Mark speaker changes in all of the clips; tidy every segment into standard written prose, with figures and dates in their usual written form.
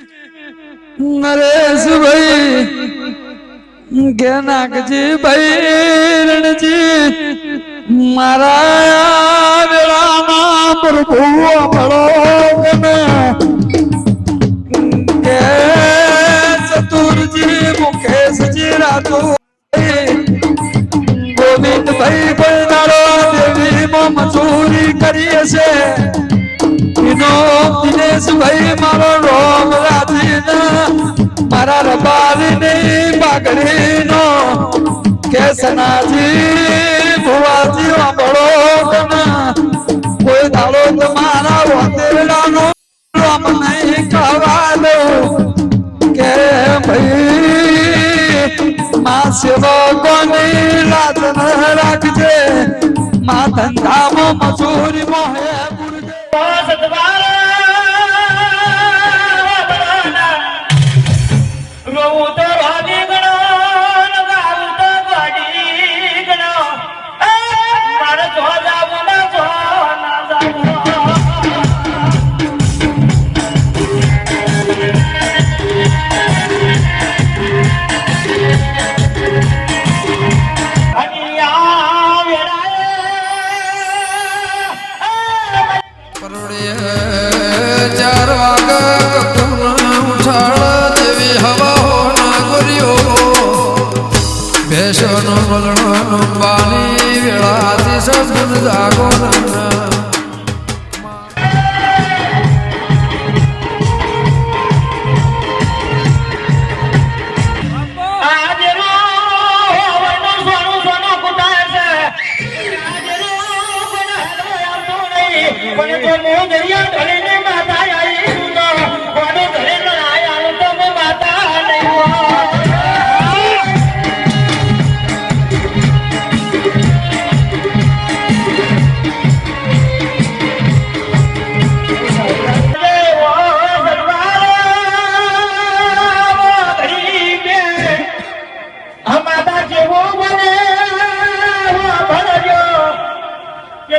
Speaker 1: नरेश भाई ज्ञानाकजी भाई रणजी मारा वेला प्रभु बड़ो के चतुरजी मुकेश जी राजू गोविंद भाई बलनारो देवी मो मजूरी करिए से दिनेश भाई मारो रोम राजी मारा रबारी नहीं बागड़ी नो कैसना जी भुआ जी बड़ो कोई दाड़ो तुम्हारा वंदेड़ा नो राम नहीं कहवा दो के भाई मां सेवको ने लाज न रखजे मां धंधा मो मजूरी मो है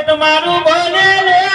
Speaker 2: તમારું બને